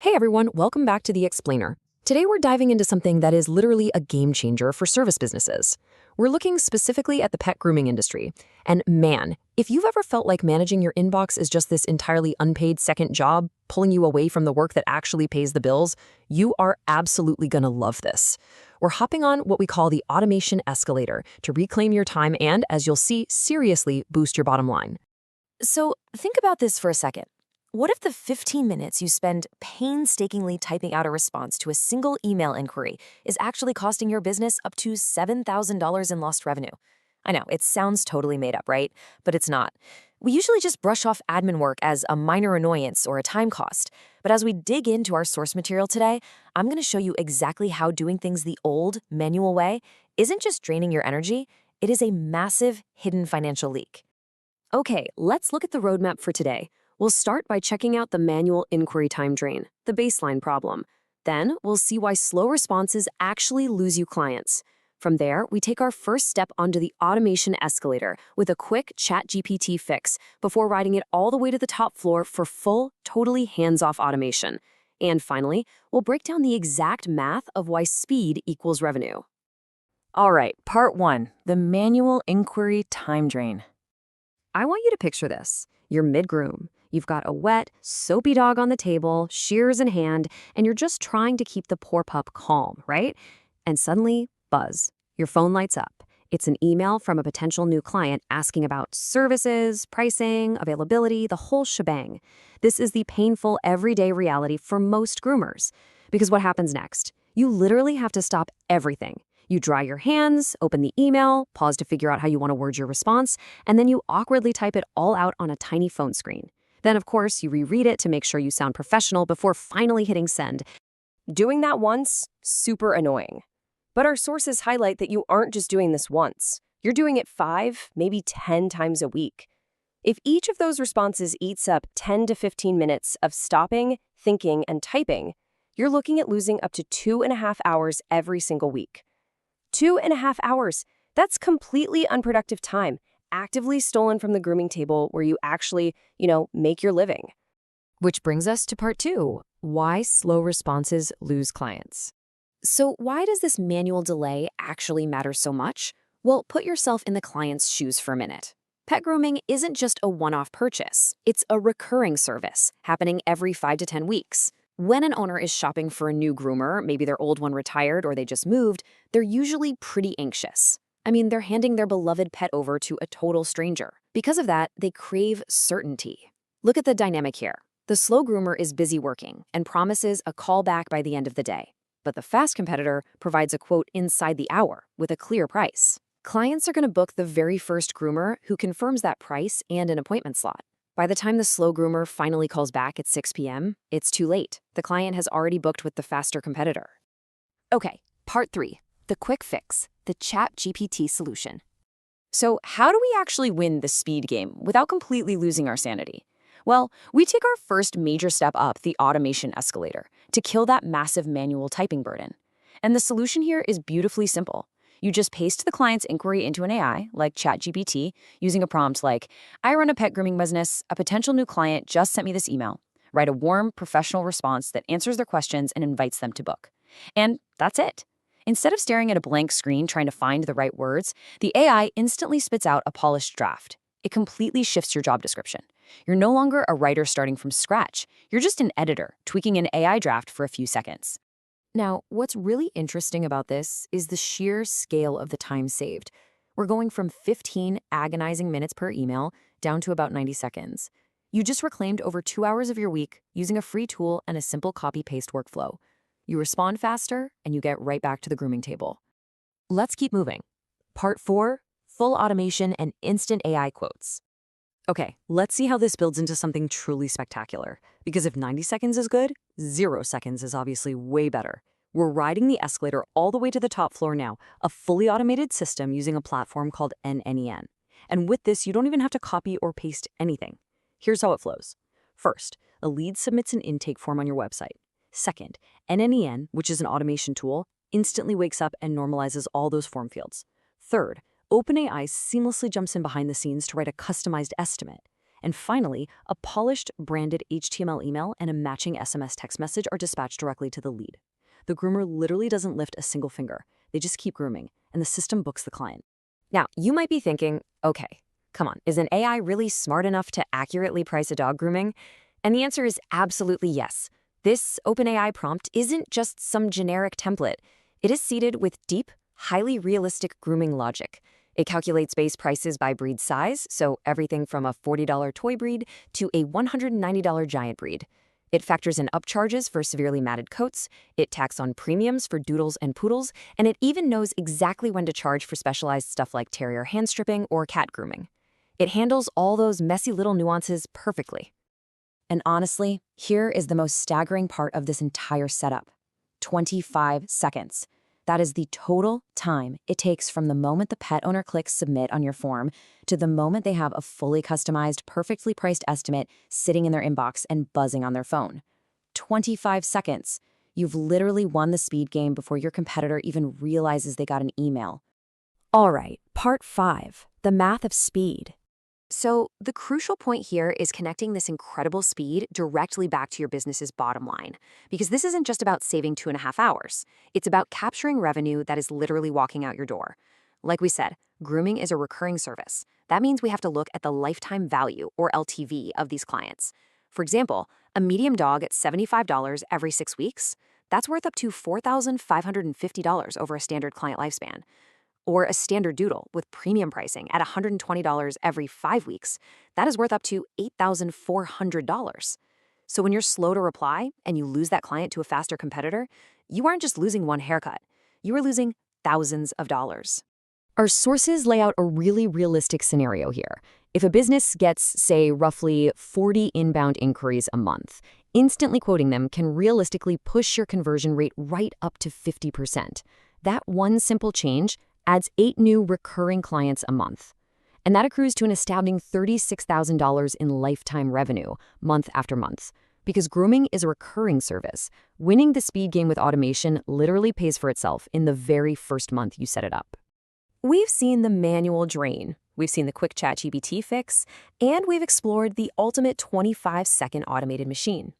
Hey everyone, welcome back to The Explainer. Today we're diving into something that is literally a game changer for service businesses. We're looking specifically at the pet grooming industry. And man, if you've ever felt like managing your inbox is just this entirely unpaid second job, pulling you away from the work that actually pays the bills, you are absolutely gonna love this. We're hopping on what we call the automation escalator to reclaim your time and, as you'll see, seriously boost your bottom line. So think about this for a second. What if the 15 minutes you spend painstakingly typing out a response to a single email inquiry is actually costing your business up to $7,000 in lost revenue? I know, it sounds totally made up, right? But it's not. We usually just brush off admin work as a minor annoyance or a time cost. But as we dig into our source material today, I'm going to show you exactly how doing things the old, manual way isn't just draining your energy, it is a massive hidden financial leak. Okay, let's look at the roadmap for today. We'll start by checking out the manual inquiry time drain, the baseline problem. Then we'll see why slow responses actually lose you clients. From there, we take our first step onto the automation escalator with a quick ChatGPT fix before riding it all the way to the top floor for full, totally hands-off automation. And finally, we'll break down the exact math of why speed equals revenue. All right, part one, the manual inquiry time drain. I want you to picture this. You're mid-groom. You've got a wet, soapy dog on the table, shears in hand, and you're just trying to keep the poor pup calm, right? And suddenly, buzz. Your phone lights up. It's an email from a potential new client asking about services, pricing, availability, the whole shebang. This is the painful everyday reality for most groomers. Because what happens next? You literally have to stop everything. You dry your hands, open the email, pause to figure out how you want to word your response, and then you awkwardly type it all out on a tiny phone screen. Then, of course, you reread it to make sure you sound professional before finally hitting send. Doing that once, super annoying. But our sources highlight that you aren't just doing this once. You're doing it 5, maybe 10 times a week. If each of those responses eats up 10 to 15 minutes of stopping, thinking, and typing, you're looking at losing up to 2.5 hours every single week. 2.5 hours. That's completely unproductive time, actively stolen from the grooming table where you actually, make your living. Which brings us to part two, why slow responses lose clients. So why does this manual delay actually matter so much? Well, put yourself in the client's shoes for a minute. Pet grooming isn't just a one-off purchase. It's a recurring service, happening every 5 to 10 weeks. When an owner is shopping for a new groomer, maybe their old one retired or they just moved, they're usually pretty anxious. I mean, they're handing their beloved pet over to a total stranger. Because of that, they crave certainty. Look at the dynamic here. The slow groomer is busy working and promises a call back by the end of the day. But the fast competitor provides a quote inside the hour with a clear price. Clients are going to book the very first groomer who confirms that price and an appointment slot. By the time the slow groomer finally calls back at 6 p.m., it's too late. The client has already booked with the faster competitor. Okay, part 3, the quick fix, the ChatGPT solution. So how do we actually win the speed game without completely losing our sanity? Well, we take our first major step up the automation escalator to kill that massive manual typing burden. And the solution here is beautifully simple. You just paste the client's inquiry into an AI, like ChatGPT, using a prompt like, I run a pet grooming business, a potential new client just sent me this email. Write a warm, professional response that answers their questions and invites them to book. And that's it. Instead of staring at a blank screen trying to find the right words, the AI instantly spits out a polished draft. It completely shifts your job description. You're no longer a writer starting from scratch. You're just an editor, tweaking an AI draft for a few seconds. Now, what's really interesting about this is the sheer scale of the time saved. We're going from 15 agonizing minutes per email down to about 90 seconds. You just reclaimed over 2 hours of your week using a free tool and a simple copy-paste workflow. You respond faster, and you get right back to the grooming table. Let's keep moving. Part 4, full automation and instant AI quotes. Okay, let's see how this builds into something truly spectacular. Because if 90 seconds is good, 0 seconds is obviously way better. We're riding the escalator all the way to the top floor now, a fully automated system using a platform called NNEN. And with this, you don't even have to copy or paste anything. Here's how it flows. First, a lead submits an intake form on your website. Second, NNEN, which is an automation tool, instantly wakes up and normalizes all those form fields. Third, OpenAI seamlessly jumps in behind the scenes to write a customized estimate. And finally, a polished, branded HTML email and a matching SMS text message are dispatched directly to the lead. The groomer literally doesn't lift a single finger. They just keep grooming, and the system books the client. Now, you might be thinking, okay, come on, is an AI really smart enough to accurately price a dog grooming? And the answer is absolutely yes. This OpenAI prompt isn't just some generic template. It is seeded with deep, highly realistic grooming logic. It calculates base prices by breed size, so everything from a $40 toy breed to a $190 giant breed. It factors in upcharges for severely matted coats, it tacks on premiums for doodles and poodles, and it even knows exactly when to charge for specialized stuff like terrier hand stripping or cat grooming. It handles all those messy little nuances perfectly. And honestly, here is the most staggering part of this entire setup. 25 seconds. That is the total time it takes from the moment the pet owner clicks submit on your form to the moment they have a fully customized, perfectly priced estimate sitting in their inbox and buzzing on their phone. 25 seconds. You've literally won the speed game before your competitor even realizes they got an email. All right, part 5, the math of speed. So the crucial point here is connecting this incredible speed directly back to your business's bottom line. Because this isn't just about saving 2.5 hours. It's about capturing revenue that is literally walking out your door. Like we said, grooming is a recurring service. That means we have to look at the lifetime value, or LTV, of these clients. For example, a medium dog at $75 every 6 weeks, that's worth up to $4,550 over a standard client lifespan. Or a standard doodle with premium pricing at $120 every 5 weeks, that is worth up to $8,400. So when you're slow to reply and you lose that client to a faster competitor, you aren't just losing one haircut, you are losing thousands of dollars. Our sources lay out a really realistic scenario here. If a business gets, say, roughly 40 inbound inquiries a month, instantly quoting them can realistically push your conversion rate right up to 50%. That one simple change adds 8 new recurring clients a month. And that accrues to an astounding $36,000 in lifetime revenue, month after month. Because grooming is a recurring service, winning the speed game with automation literally pays for itself in the very first month you set it up. We've seen the manual drain, we've seen the quick ChatGPT fix, and we've explored the ultimate 25-second automated machine.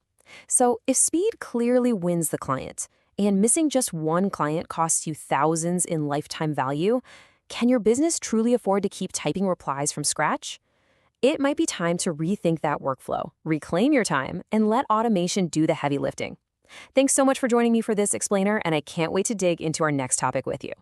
So if speed clearly wins the client, and missing just one client costs you thousands in lifetime value, can your business truly afford to keep typing replies from scratch? It might be time to rethink that workflow, reclaim your time, and let automation do the heavy lifting. Thanks so much for joining me for this explainer, and I can't wait to dig into our next topic with you.